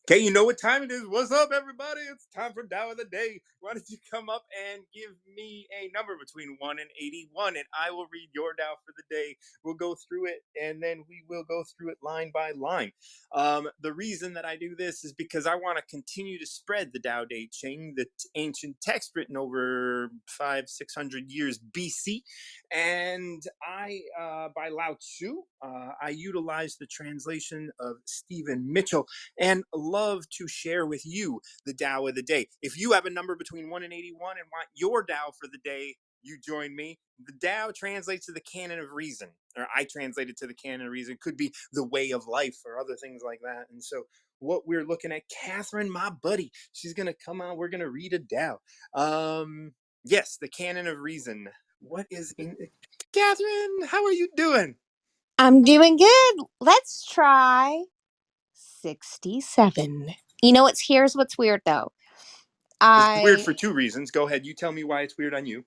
Okay, you know what time it is. What's up, everybody? It's time for Tao of the Day. Why don't you come up and give me a number between 1 and 81, and I will read your Tao for the day. We'll go through it, and then we will go through it line by line. The reason that I do this is because I want to continue to spread the Tao Te Ching, the ancient text written over 600 years BC. And by Lao Tzu, I utilize the translation of Stephen Mitchell and love to share with you the Tao of the day. If you have a number between 1 and 81 and want your Tao for the day, you join me. The Tao translates to the canon of reason, or I translate it to the canon of reason. It could be the way of life or other things like that. And so what we're looking at, Catherine, my buddy, she's going to come on. We're going to read a Tao. Yes, the canon of reason. What is in Catherine? How are you doing? I'm doing good. Let's try 67. Here's what's weird though. It's weird I for two reasons. Go ahead. You tell me why it's weird on you.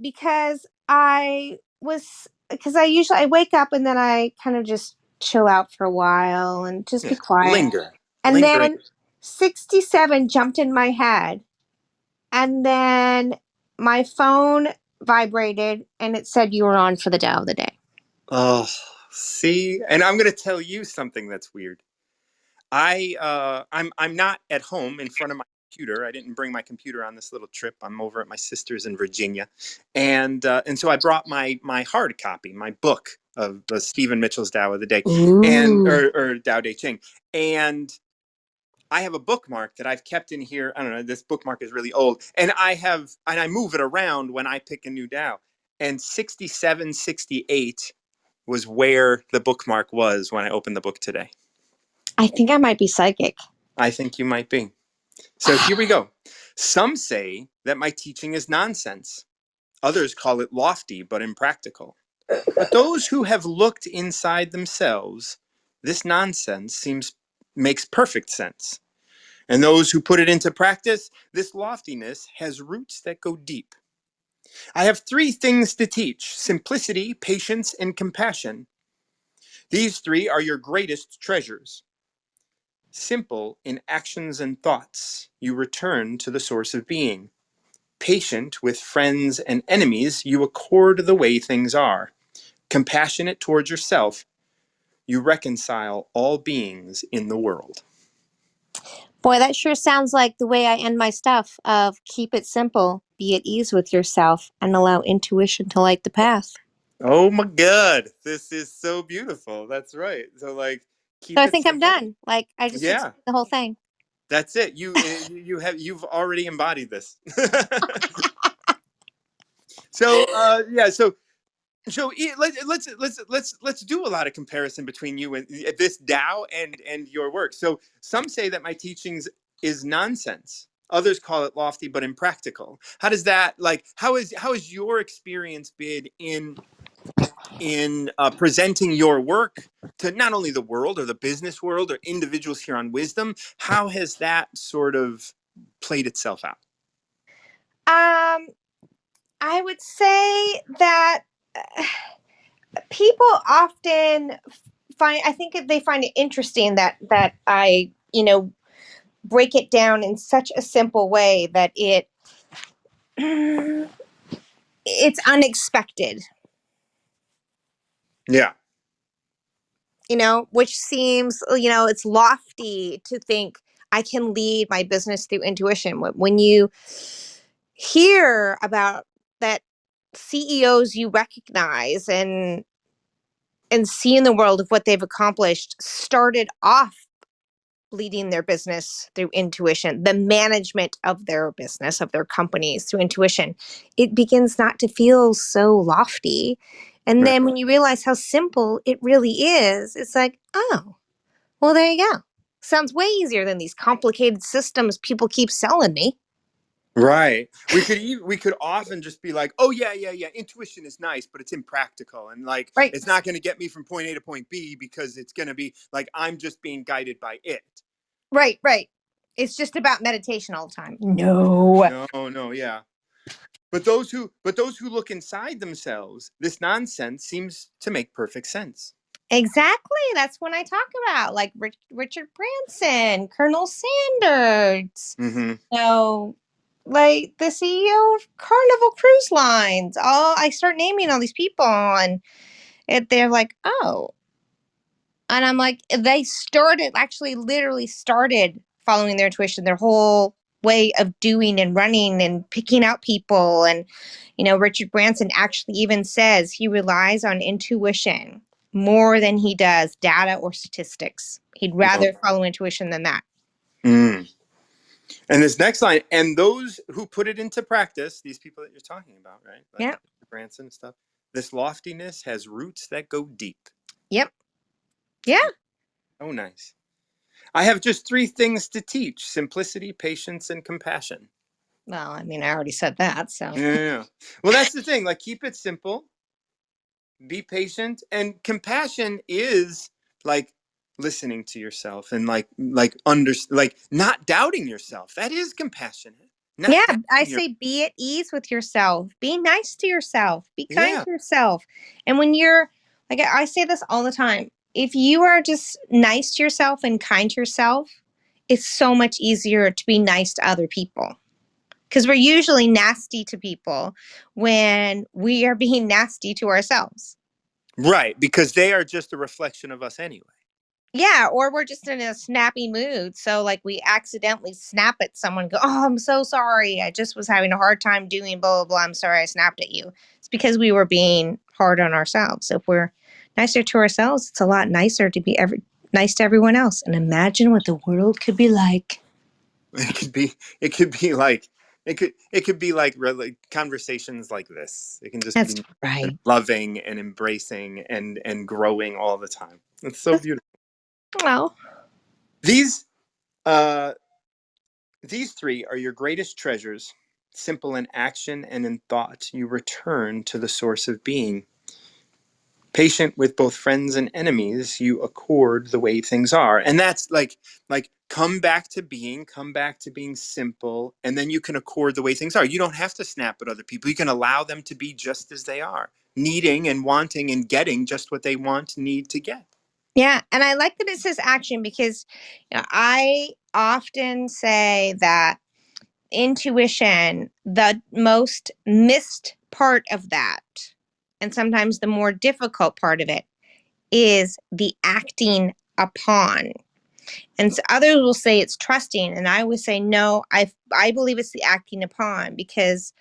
because I wake up and then I kind of just chill out for a while and just be Yeah. quiet. Linger. And Lingering. then 67 jumped in my head. And then my phone vibrated and it said you were on for the Tao of the day. Oh, see? And I'm going to tell you something that's weird. I'm not at home in front of my computer. I didn't bring my computer on this little trip. I'm over at my sister's in Virginia. And so I brought my hard copy, my book of Stephen Mitchell's Tao of the Day and Ooh. or Tao Te Ching. And I have a bookmark that I've kept in here. I don't know. This bookmark is really old, and I move it around when I pick a new Tao. And 67, 68 was where the bookmark was when I opened the book today. I think I might be psychic. I think you might be. So here we go. Some say that my teaching is nonsense. Others call it lofty but impractical. But those who have looked inside themselves, this nonsense makes perfect sense. And those who put it into practice, this loftiness has roots that go deep. I have three things to teach: simplicity, patience, and compassion. These three are your greatest treasures. Simple in actions and thoughts, you return to the source of being. Patient with friends and enemies, you accord the way things are. Compassionate towards yourself, you reconcile all beings in the world. Boy, that sure sounds like the way I end my stuff of keep it simple, be at ease with yourself, and allow intuition to light the path. Oh my God, this is so beautiful. That's right. So, like, So keep I it think I'm simple. done. Like I just Yeah, explained the whole thing. that's it. You've already embodied this. So yeah, let's do a lot of comparison between you and this Tao and your work. So some say that my teachings is nonsense. Others call it lofty but impractical. How does that, like, how has your experience been in presenting your work to not only the world or the business world or individuals here on Wisdom? How has that sort of played itself out? Um, I would say that people often I think they find it interesting that I, break it down in such a simple way that it's unexpected, Yeah. which seems, it's lofty to think I can lead my business through intuition. When you hear about that CEOs you recognize and see in the world of what they've accomplished started off leading their business through intuition, the management of their business, of their companies through intuition, it begins not to feel so lofty. And Right. then when you realize how simple it really is, it's like, oh, well, there you go. Sounds way easier than these complicated systems people keep selling me. Right. We could often just be like, "Oh yeah, yeah, yeah. Intuition is nice, but it's impractical, and like Right. it's not going to get me from point A to point B because it's going to be like I'm just being guided by it." Right, right. It's just about meditation all the time. No. No, no, yeah. But those who look inside themselves, this nonsense seems to make perfect sense. Exactly. That's when I talk about like Richard Branson, Colonel Sanders. Mm-hmm. So, like the CEO of Carnival Cruise Lines. All I start naming all these people, and they're like, "Oh," and I'm like, they started actually, literally started following their intuition. Their whole way of doing and running and picking out people, and Richard Branson actually even says he relies on intuition more than he does data or statistics. He'd No. rather follow intuition than that. Mm. And this next line, and those who put it into practice, these people that you're talking about, right? Like Yep. Branson and stuff. This loftiness has roots that go deep. Yep. Yeah. Oh, nice. I have just three things to teach: simplicity, patience, and compassion. Well, I mean, I already said that, so. Yeah, yeah, yeah. Well, that's the thing. Like, keep it simple, be patient, and compassion is like listening to yourself and like not doubting yourself. That is compassionate. Not Yeah, I doubting your. say be at ease with yourself. Be nice to yourself. Be kind Yeah. to yourself. And when you're, like, I say this all the time, if you are just nice to yourself and kind to yourself, it's so much easier to be nice to other people. Because we're usually nasty to people when we are being nasty to ourselves. Right, because they are just a reflection of us anyway. Yeah, or we're just in a snappy mood. So, like, we accidentally snap at someone, go, "Oh, I'm so sorry. I just was having a hard time doing blah, blah, blah. I'm sorry I snapped at you." It's because we were being hard on ourselves. If we're nicer to ourselves, it's a lot nicer to be nice to everyone else. And imagine what the world could be like. It could be, it could be like, it could be like really conversations like this. It can just That's be right. loving and embracing and growing all the time. It's so beautiful. Well, These uh these three are your greatest treasures. Simple in action and in thought, you return to the source of being. Patient with both friends and enemies, you accord the way things are. And that's like come back to being simple, and then you can accord the way things are. You don't have to snap at other people. You can allow them to be just as they are, needing and wanting and getting just what they want, need to get. yeah. And I like that it says action because I often say that intuition, the most missed part of that, and sometimes the more difficult part of it, is the acting upon. And so others will say it's trusting, and I would say no. I believe it's the acting upon, because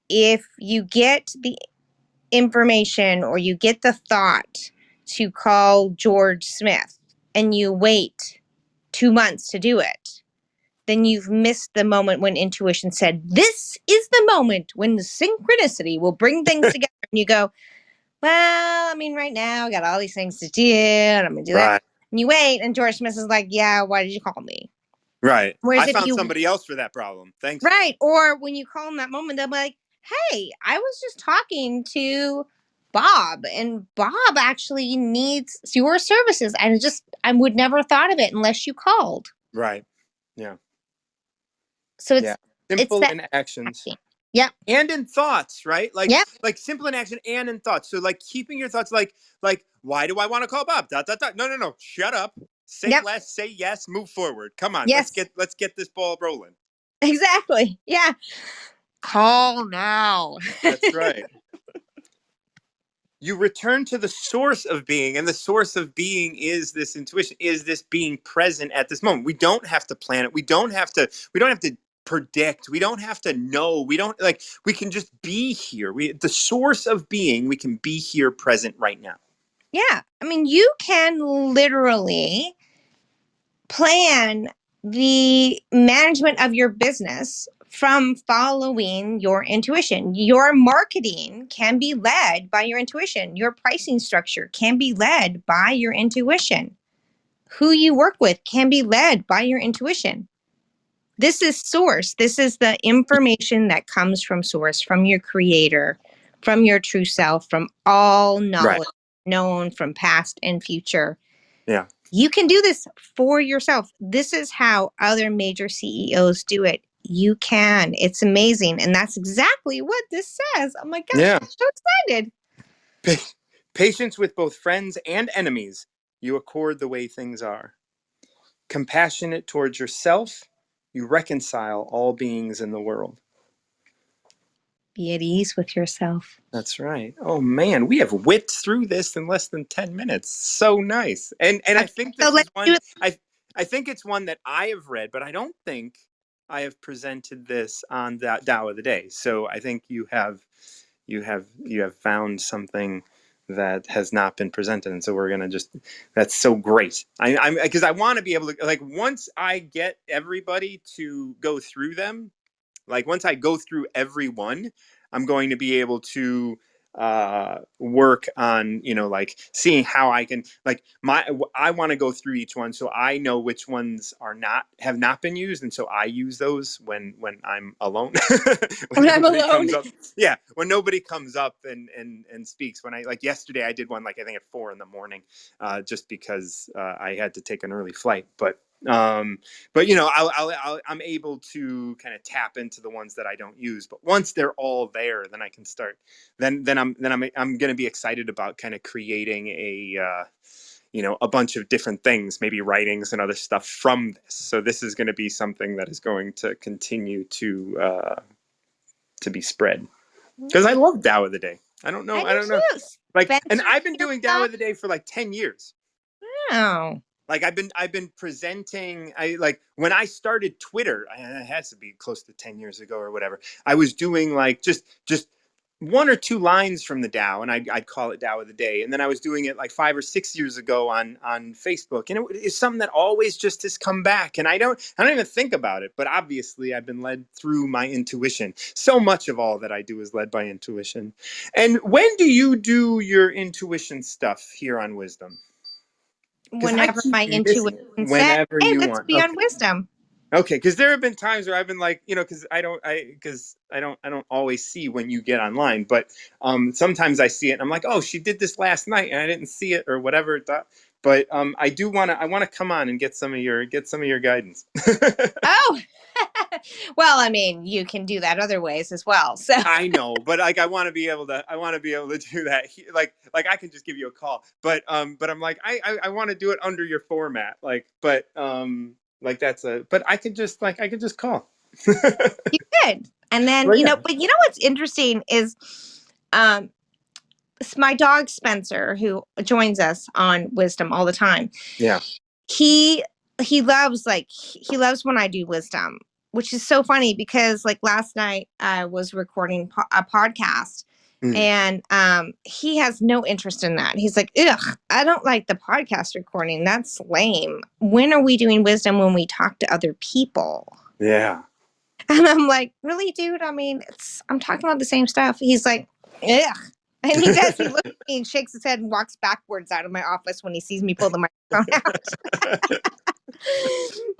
if you get the information or you get the thought to call George Smith and you wait 2 months to do it, then you've missed the moment when intuition said, "This is the moment when the synchronicity will bring things together." And you go, "Well, I mean, right now I got all these things to do, and I'm going to do that." Right. And you wait, and George Smith is like, "Yeah, why did you call me?" Right. Whereas I if found you, somebody else for that problem. Thanks, George. right, or when you call them that moment, they'll be like, "Hey, I was just talking to Bob, and Bob actually needs your services. I would never have thought of it unless you called." Right. Yeah. So Yeah. it's Simple that in actions acting. Yep. and in thoughts, right? Yep. Like simple in action and in thoughts. So like keeping your thoughts like why do I want to call Bob? Dot dot dot. No, no, no. Shut up. Say Yep. less, say yes, move forward. Come on. Let's Yes. get this ball rolling. Exactly. Yeah. Call now. That's right. You return to the source of being, and the source of being is this intuition, is this being present at this moment. We don't have to plan it. We don't have to predict. We don't have to know. We can just be here. The source of being, we can be here present right now. Yeah. I mean, you can literally plan the management of your business from following your intuition. Your marketing can be led by your intuition. Your pricing structure can be led by your intuition. Who you work with can be led by your intuition. This is source. This is the information that comes from source, from your creator, from your true self, from all Right. knowledge known from past and future. Yeah. You can do this for yourself. This is how other major CEOs do it. You can. It's amazing. And that's exactly what this says. Oh my gosh, Yeah. I'm so excited. Patience with both friends and enemies, you accord the way things are. Compassionate towards yourself, you reconcile all beings in the world. Be at ease with yourself. That's right. Oh man, we have whipped through this in less than 10 minutes. So nice. And I Okay, think so this is let's do one it. I think it's one that I have read, but I don't think I have presented this on that Tao of the Day. So I think you have found something that has not been presented, and so we're gonna just that's so great. I'm because I want to be able to, like, once I get everybody to go through them, like once I go through every one, I'm going to be able to work on, like seeing how I can, like, I want to go through each one so I know which ones are not have not been used, and so I use those when I'm alone. When When I'm nobody alone. comes up. Yeah, when nobody comes up and speaks. When I, like, yesterday I did one, like, I think at 4 in the morning, just because I had to take an early flight. Um but I'm able to kind of tap into the ones that I don't use. But once they're all there, then I can start. I'm going to be excited about kind of creating a bunch of different things, maybe writings and other stuff from this. So this is going to be something that is going to continue to be spread, because I love Tao of the Day. I don't know. I I do don't know. too. Like, and Spencer I've been doing Tao stuff. of the Day for like 10 years. Oh. Like, I've been presenting. I like when I started Twitter, it has to be close to 10 years ago or whatever. I was doing like just one or two lines from the Tao, and I'd call it Tao of the Day. And then I was doing it like 5 or 6 years ago on Facebook, and it's something that always just has come back. And I don't even think about it. But obviously, I've been led through my intuition. So much of all that I do is led by intuition. And when do you do your intuition stuff here on Wisdom? Because I Whenever keep my missing intuition it said, whenever "Hey, you let's want. be on Okay. wisdom." Okay, because there have been times where I've been like, because I don't always see when you get online, but sometimes I see it and I'm like, oh, she did this last night and I didn't see it or whatever. But I wanna come on and get some of your guidance. Oh. Well, I mean, you can do that other ways as well. So, I know, but like I want to be able to do that. Like I can just give you a call, but I'm like I want to do it under your format, like that's a but I could just call. you could. And then, Well, yeah, but what's interesting is um my dog Spencer, who joins us on Wisdom all the time. yeah, He he loves, he loves when I do Wisdom, which is so funny because, like, last night I was recording a podcast, mm, and he has no interest in that. He's like, "Ugh, I don't like the podcast recording. That's lame. When are we doing Wisdom when we talk to other people?" yeah. And I'm like, "Really, dude? I mean, I'm talking about the same stuff." He's like, "Ugh." And he does. He looks at me and shakes his head and walks backwards out of my office when he sees me pull the microphone out.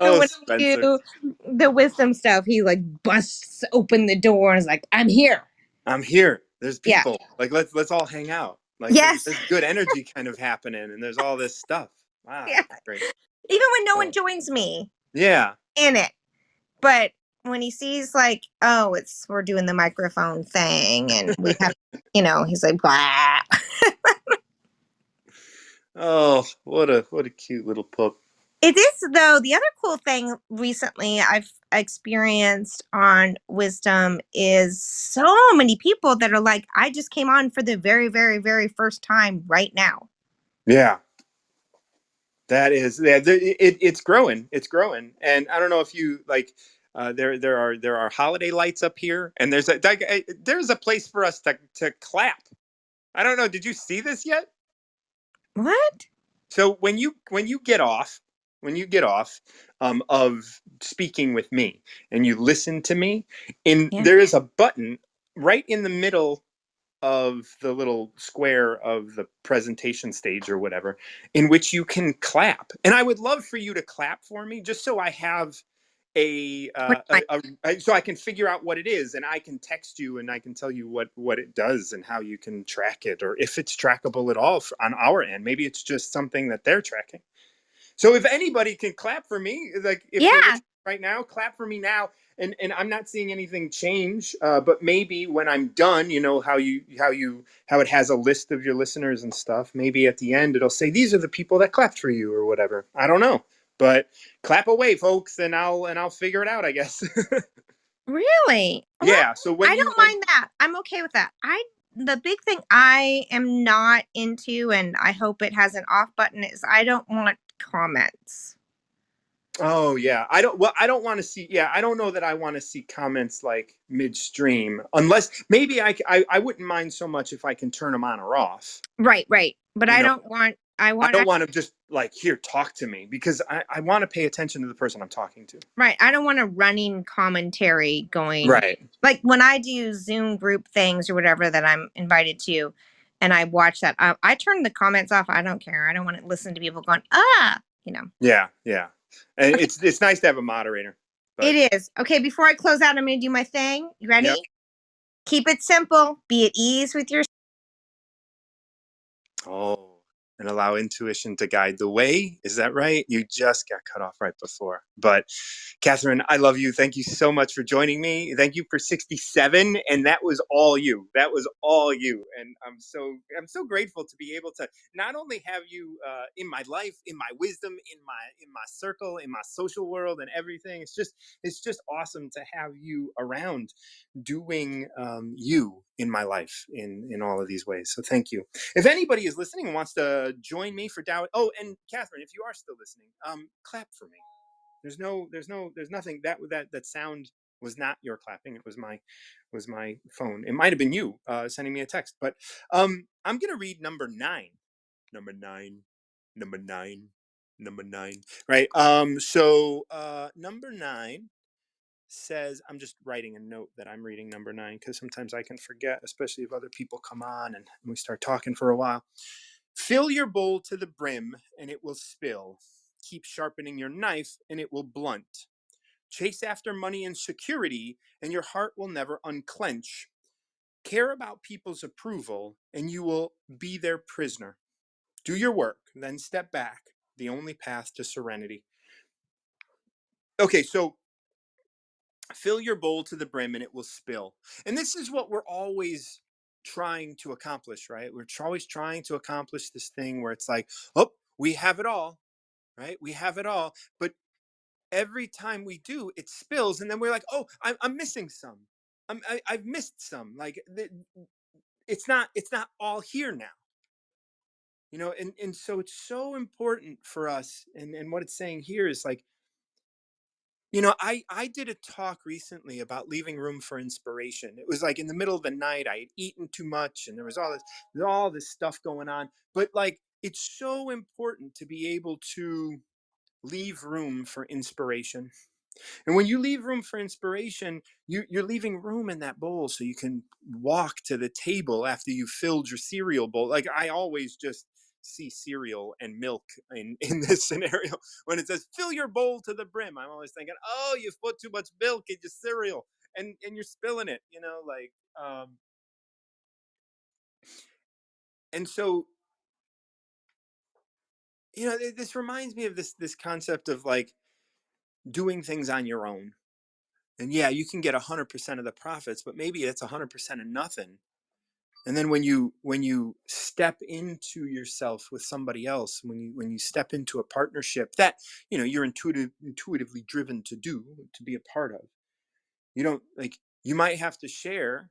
So Oh, when I Spencer, do the wisdom stuff, he like busts open the door and is like, "I'm here." I'm here. There's Yeah. people. Like, let's all hang out. Like, there's Yes. there's good energy kind of happening, and there's all this stuff. Wow, Yeah. that's great. Even when no one So, joins me yeah. in it. But when he sees, like, oh, we're doing the microphone thing and we have, he's like, blah. Oh, what a cute little pup. It is, though. The other cool thing recently I've experienced on Wisdom is so many people that are like, I just came on for the very, very, very first time right now. Yeah. That is, yeah, it's growing. It's growing, and I don't know if you like. There are holiday lights up here, and there's a place for us to clap. I don't know. Did you see this yet? What? So when you get off of speaking with me and you listen to me, Yeah. there is a button right in the middle of the little square of the presentation stage or whatever, in which you can clap. And I would love for you to clap for me, just so I have so I can figure out what it is, and I can text you and I can tell you what it does and how you can track it, or if it's trackable at all on our end. Maybe it's just something that they're tracking. So if anybody can clap for me, like, if Yeah. right now, clap for me now. And I'm not seeing anything change, but maybe when I'm done, you know how it has a list of your listeners and stuff. Maybe at the end it'll say these are the people that clapped for you or whatever. I don't know, but clap away, folks, and I'll figure it out, I guess. Really? Well, Yeah. So I when you don't when mind that. I'm okay with that. I The big thing I am not into, and I hope it has an off button, is I don't want comments. Oh yeah, I don't want to see. Yeah, I don't know that I want to see comments like midstream, unless maybe I wouldn't mind so much if I can turn them on or off. Right, right. But You I know, don't want. I I want. don't want to just like here talk to me because I want to pay attention to the person I'm talking to. Right. I don't want a running commentary going, Right. like when I do Zoom group things or whatever that I'm invited to, and I watch that. I turn the comments off. I don't care. I don't want to listen to people going, ah, you know. Yeah, yeah. And Okay, it's nice to have a moderator, but it is. Okay, before I close out, I'm going to do my thing. You yep. ready? Keep it simple. Be at ease with your. Oh, and allow intuition to guide the way. Is that right? You just got cut off right before. But Catherine, I love you. Thank you so much for joining me. Thank you for 67. And that was all you. That was all you. And I'm so grateful to be able to not only have you in my life, in my wisdom, in my circle, in my social world, and everything. It's just awesome to have you around doing you in my life in all of these ways. So thank you. If anybody is listening and wants to join me for Dow, oh, and Catherine, if you are still listening, clap for me. There's nothing that sound was not your clapping. It was my phone. It might have been you sending me a text. But I'm gonna read number nine, number nine, number nine, number nine. Right. Number nine says, I'm just writing a note that I'm reading number nine because sometimes I can forget, especially if other people come on and we start talking for a while. Fill your bowl to the brim and it will spill. Keep sharpening your knife and it will blunt. Chase after money and security and your heart will never unclench. Care about people's approval and you will be their prisoner. Do your work, then step back. The only path to serenity. Okay, so fill your bowl to the brim and it will spill. And this is what we're always trying to accomplish, right? We're always trying to accomplish this thing where it's like, oh, we have it all, right? We have it all. But every time we do, it spills. And then we're like, oh, I'm missing some. I've missed some. Like it's not all here now. And so it's so important for us. And what it's saying here is like, I did a talk recently about leaving room for inspiration. It was like in the middle of the night. I had eaten too much, and there was all this stuff going on. But like, it's so important to be able to leave room for inspiration. And when you leave room for inspiration, you're leaving room in that bowl so you can walk to the table after you filled your cereal bowl. Like I always just see cereal and milk in this scenario. When it says fill your bowl to the brim, I'm always thinking, oh, you've put too much milk in your cereal and you're spilling it, and so this reminds me of this concept of like doing things on your own. And yeah, you can get 100% of the profits, but maybe it's 100% of nothing. And then when you step into yourself with somebody else, when you step into a partnership that you're intuitively driven to be a part of, you don't like you might have to share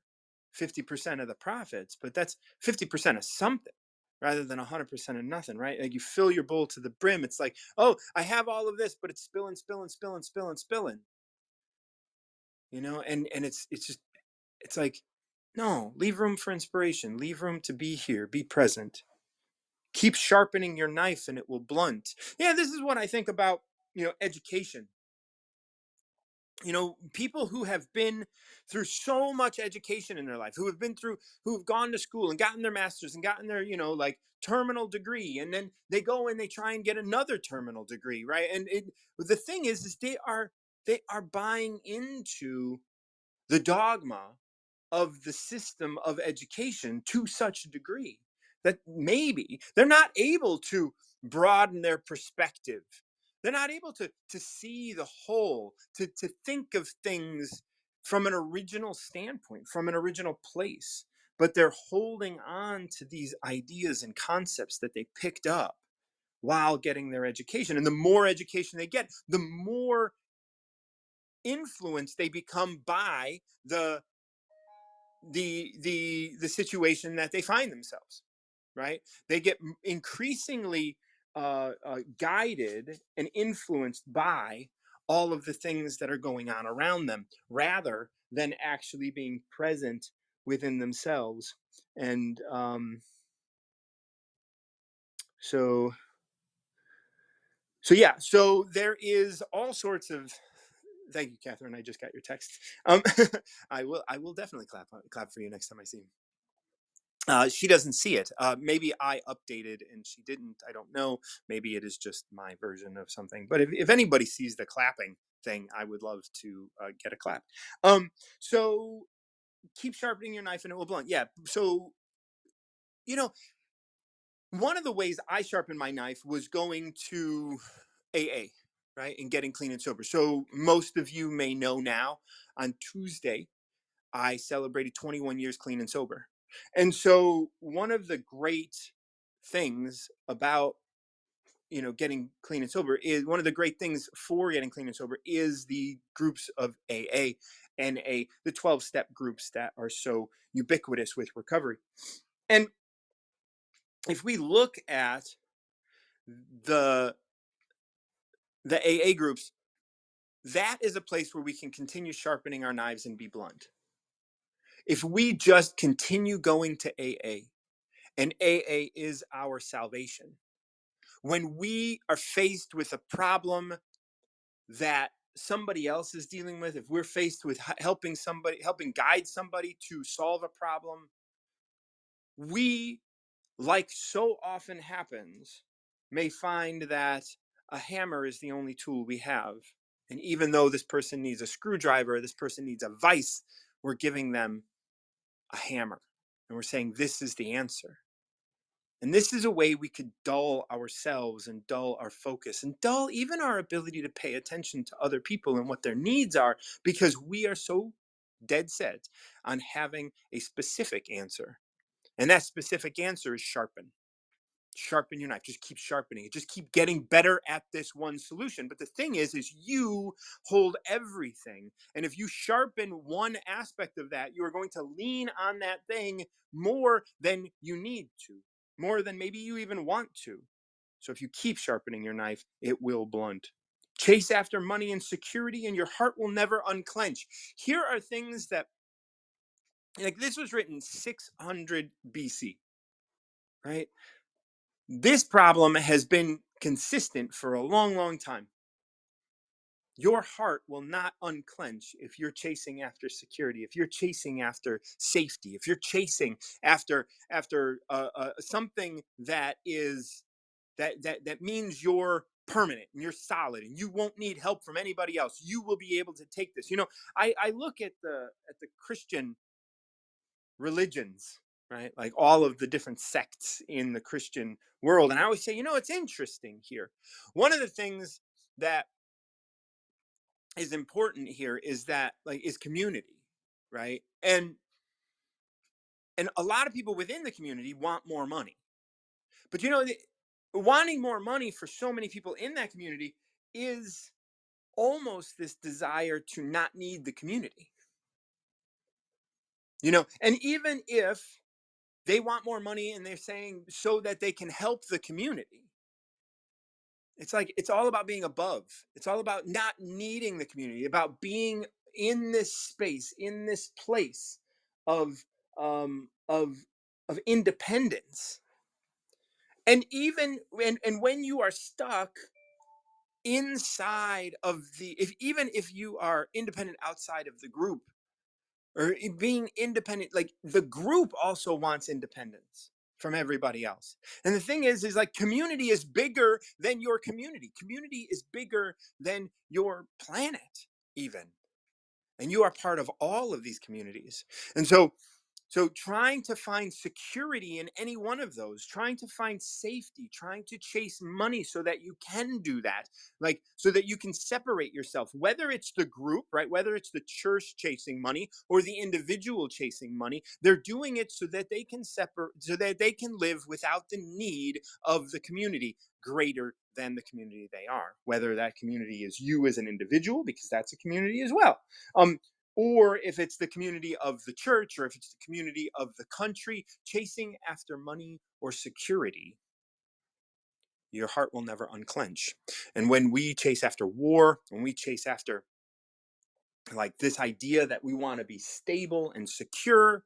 50% of the profits, but that's 50% of something rather than 100% of nothing, right? Like you fill your bowl to the brim. It's like, oh, I have all of this, but it's spilling, spilling, spilling, spilling, spilling. And it's just it's like, no, leave room for inspiration, leave room to be here, be present, keep sharpening your knife and it will blunt. Yeah, this is what I think about education. People who have been through so much education in their life, who have gone to school and gotten their masters and gotten their like terminal degree, and then they go and they try and get another terminal degree, right? The thing is they are buying into the dogma of the system of education to such a degree that maybe they're not able to broaden their perspective, They're not able to see the whole, to think of things from an original standpoint, from an original place. But they're holding on to these ideas and concepts that they picked up while getting their education. And the more education they get, the more influenced they become by the situation that they find themselves, right? They get increasingly guided and influenced by all of the things that are going on around them rather than actually being present within themselves. And so yeah, so there is all sorts of. Thank you, Catherine. I just got your text. Um, I will definitely clap for you next time I see you. She doesn't see it. Maybe I updated and she didn't. I don't know. Maybe it is just my version of something. But if anybody sees the clapping thing, I would love to get a clap. So keep sharpening your knife and it will blunt. Yeah. So, you know, one of the ways I sharpened my knife was going to AA, right? And getting clean and sober. So most of you may know now on Tuesday, I celebrated 21 years clean and sober. And so one of the great things about getting clean and sober is one of the great things for getting clean and sober is the groups of AA and the 12-step groups that are so ubiquitous with recovery. And if we look at the AA groups, that is a place where we can continue sharpening our knives and be blunt. If we just continue going to AA, and AA is our salvation. When we are faced with a problem that somebody else is dealing with, if we're faced with helping guide somebody to solve a problem, we, like so often happens, may find that a hammer is the only tool we have. And even though this person needs a screwdriver, this person needs a vise, we're giving them a hammer. And we're saying, this is the answer. And this is a way we could dull ourselves and dull our focus and dull even our ability to pay attention to other people and what their needs are because we are so dead set on having a specific answer. And that specific answer is sharpen. Sharpen your knife. Just keep sharpening it. Just keep getting better at this one solution. But the thing is you hold everything. And if you sharpen one aspect of that, you are going to lean on that thing more than you need to, more than maybe you even want to. So if you keep sharpening your knife, it will blunt. Chase after money and security, and your heart will never unclench. Here are things that, like, this was written 600 BC, right? This problem has been consistent for a long, long time. Your heart will not unclench if you're chasing after security, if you're chasing after safety, if you're chasing after something that is that means you're permanent and you're solid and you won't need help from anybody else. You will be able to take this. I look at the Christian religions, right? Like all of the different sects in the Christian world. And I always say, it's interesting here. One of the things that is important here is that like is community, right? And a lot of people within the community want more money. But wanting more money for so many people in that community is almost this desire to not need the community. And even if they want more money and they're saying so that they can help the community. It's like it's all about being above. It's all about not needing the community, about being in this space, in this place of um of of independence. And even when you are stuck inside of even if you are independent outside of the group, or being independent, like the group also wants independence from everybody else. And the thing is like community is bigger than your community. Community is bigger than your planet even. And you are part of all of these communities. And so So trying to find security in any one of those, trying to find safety, trying to chase money so that you can do that, like so that you can separate yourself, whether it's the group, right? Whether it's the church chasing money or the individual chasing money, they're doing it so that they can separate, so that they can live without the need of the community greater than the community they are, whether that community is you as an individual, because that's a community as well. Um, or if it's the community of the church, or if it's the community of the country, chasing after money or security, your heart will never unclench. And when we chase after war, when we chase after like this idea that we want to be stable and secure,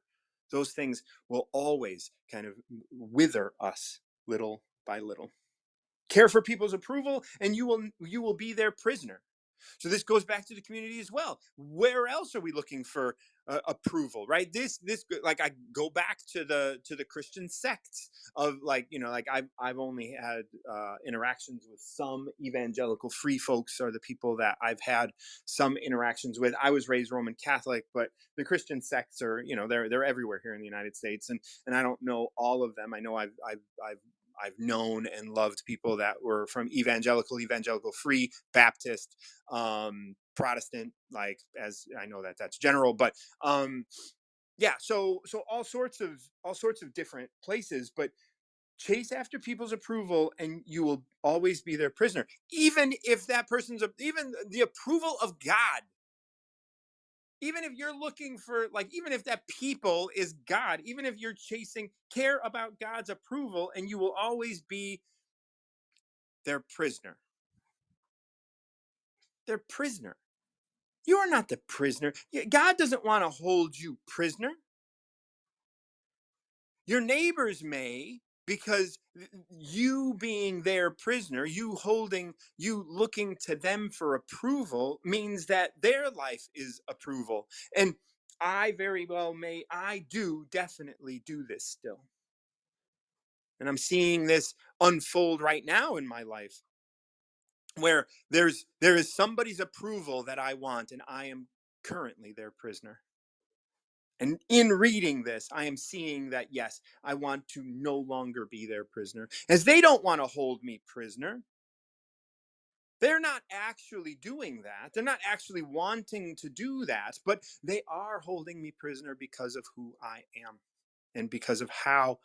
those things will always kind of wither us little by little. Care for people's approval, and you will be their prisoner. So this goes back to the community as well. Where else are we looking for approval, right? This like I go back to the Christian sects of like like I've only had interactions with some evangelical free folks are the people that I've had some interactions with. I was raised Roman Catholic, but the Christian sects are they're everywhere here in the United States, and I don't know all of them. I know I've known and loved people that were from evangelical free, Baptist, Protestant, like as I know that that's general, but yeah, so all sorts of different places, but chase after people's approval and you will always be their prisoner, even if that person's even the approval of God. Even if you're looking for, like, even if that people is God, even if you're chasing, care about God's approval, and you will always be their prisoner. Their prisoner. You are not the prisoner. God doesn't want to hold you prisoner. Your neighbors may, because you being their prisoner, you looking to them for approval means that their life is approval. And I very well may, I do definitely do this still. And I'm seeing this unfold right now in my life, where there is somebody's approval that I want, and I am currently their prisoner. And in reading this, I am seeing that yes, I want to no longer be their prisoner, as they don't want to hold me prisoner. They're not actually doing that. They're not actually wanting to do that, but they are holding me prisoner because of who I am and because of how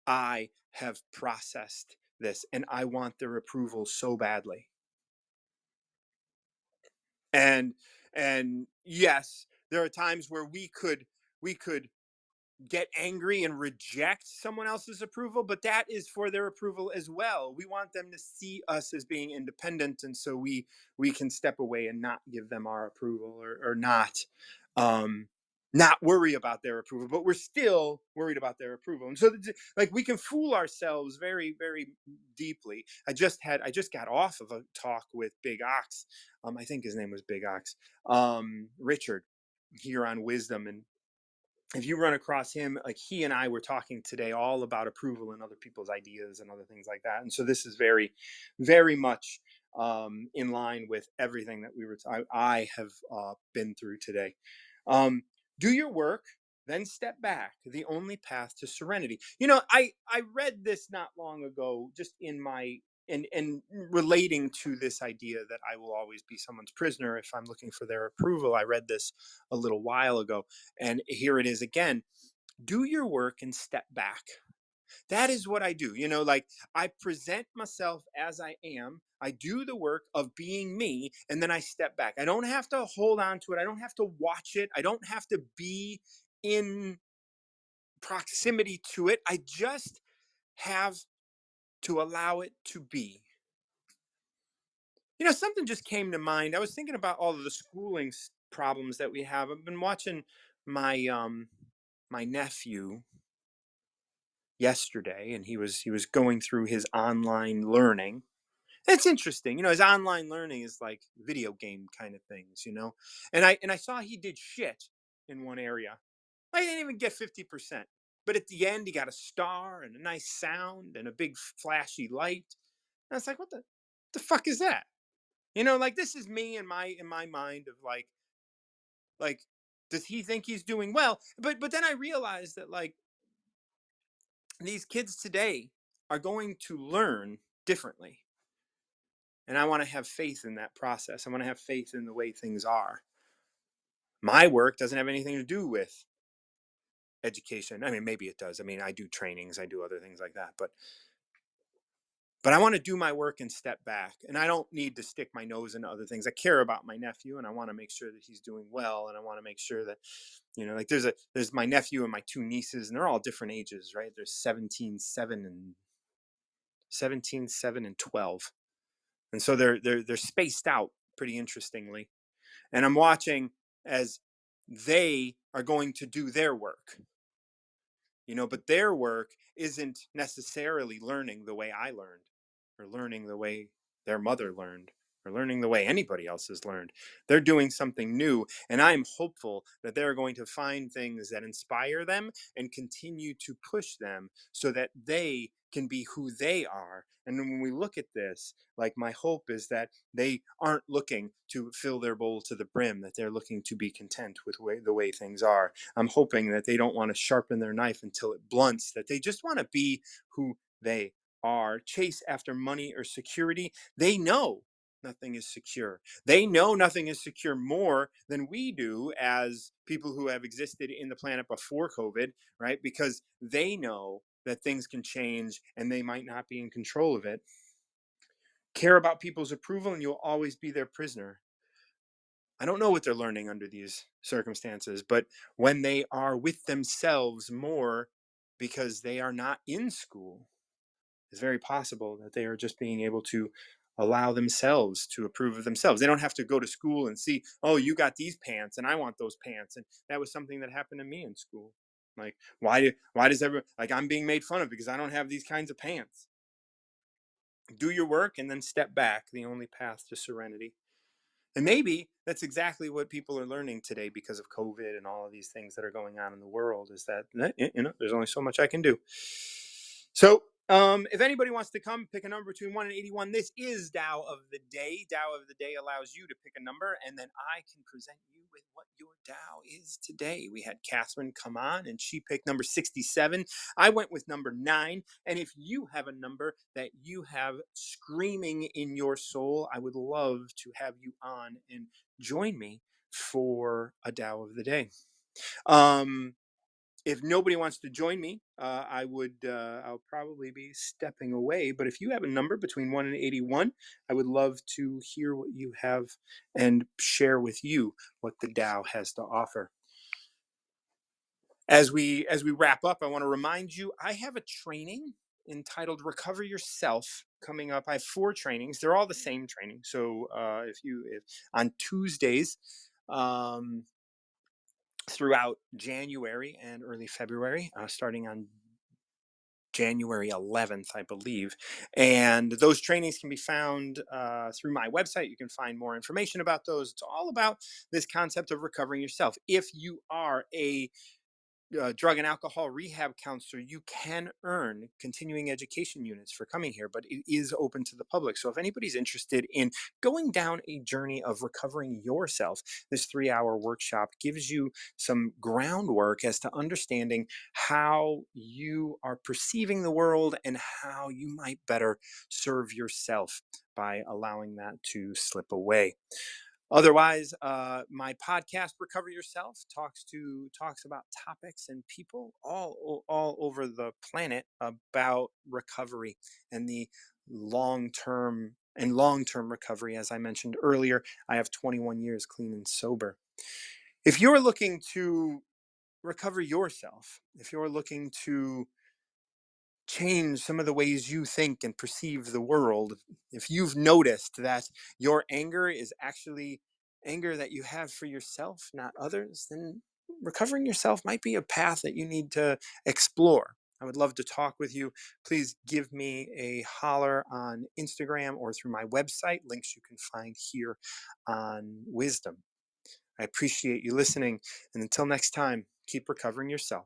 I have processed this. And I want their approval so badly. And and yes, there are times where we could get angry and reject someone else's approval, but that is for their approval as well. We want them to see us as being independent, and so we can step away and not give them our approval, or um not worry about their approval, but we're still worried about their approval. And so like we can fool ourselves very, very deeply. I just got off of a talk with Big Ox. I think his name was Big Ox. Richard, here on Wisdom. And if you run across him, like he and I were talking today all about approval and other people's ideas and other things like that. And so this is very, very much in line with everything that I have been through today. Um, do your work, then step back. The only path to serenity. I read this not long ago, just in my and relating to this idea that I will always be someone's prisoner if I'm looking for their approval. I read this a little while ago, and here it is again. Do your work and step back. That is what I do. Like I present myself as I am. I do the work of being me, and then I step back. I don't have to hold on to it. I don't have to watch it. I don't have to be in proximity to it. I just have to allow it to be. Something just came to mind. I was thinking about all of the schooling problems that we have. I've been watching my nephew yesterday, and he was going through his online learning. It's interesting. His online learning is like video game kind of things. And I saw he did shit in one area. I didn't even get 50%. But at the end he got a star and a nice sound and a big flashy light. And I was like, what the fuck is that? Like this is me in my mind of like Does he think he's doing well? But then I realized that like these kids today are going to learn differently. And I want to have faith in that process. I want to have faith in the way things are. My work doesn't have anything to do with education. I mean, maybe it does. I mean, I do trainings, I do other things like that, but I want to do my work and step back. And I don't need to stick my nose into other things. I care about my nephew and I want to make sure that he's doing well. And I want to make sure that, like there's my nephew and my two nieces, and they're all different ages, right? There's 17, 7 and 12. And so they're spaced out pretty interestingly. And I'm watching as they are going to do their work, but their work isn't necessarily learning the way I learned, or learning the way their mother learned, or learning the way anybody else has learned. They're doing something new, and I'm hopeful that they're going to find things that inspire them and continue to push them so that they can be who they are. And when we look at this, like, my hope is that they aren't looking to fill their bowl to the brim, that they're looking to be content with the way things are. I'm hoping that they don't want to sharpen their knife until it blunts, that they just want to be who they are. Chase after money or security. They know nothing is secure. They know nothing is secure more than we do as people who have existed in the planet before COVID, right? Because they know that things can change and they might not be in control of it. Care about people's approval and you'll always be their prisoner. I don't know what they're learning under these circumstances, but when they are with themselves more because they are not in school, it's very possible that they are just being able to allow themselves to approve of themselves. They don't have to go to school and see, oh, you got these pants and I want those pants. And that was something that happened to me in school. Like, why does everyone, like, I'm being made fun of because I don't have these kinds of pants? Do your work and then step back, the only path to serenity. And maybe that's exactly what people are learning today because of COVID and all of these things that are going on in the world, is that, there's only so much I can do. So, if anybody wants to come pick a number between 1 and 81, this is Tao of the Day. Tao of the Day allows you to pick a number, and then I can present you with what your Tao is today. We had Catherine come on, and she picked number 67. I went with number 9. And if you have a number that you have screaming in your soul, I would love to have you on and join me for a Tao of the Day. Um, if nobody wants to join me, I'll probably be stepping away. But if you have a number between 1 and 81, I would love to hear what you have and share with you what the Tao has to offer. As we wrap up, I want to remind you I have a training entitled Recover Yourself coming up. I have 4 trainings. They're all the same training. So if on Tuesdays, um, throughout January and early February, starting on January 11th, I believe. And those trainings can be found through my website. You can find more information about those. It's all about this concept of recovering yourself. If you are a drug and alcohol rehab counselor, you can earn continuing education units for coming here, but it is open to the public. So if anybody's interested in going down a journey of recovering yourself, this 3-hour workshop gives you some groundwork as to understanding how you are perceiving the world and how you might better serve yourself by allowing that to slip away. Otherwise, my podcast "Recover Yourself" talks about topics and people all over the planet about recovery and the long term recovery. As I mentioned earlier, I have 21 years clean and sober. If you're looking to recover yourself, if you're looking to change some of the ways you think and perceive the world, if you've noticed that your anger is actually anger that you have for yourself, not others, then recovering yourself might be a path that you need to explore. I would love to talk with you. Please give me a holler on Instagram or through my website, links you can find here on Wisdom. I appreciate you listening. And until next time, keep recovering yourself.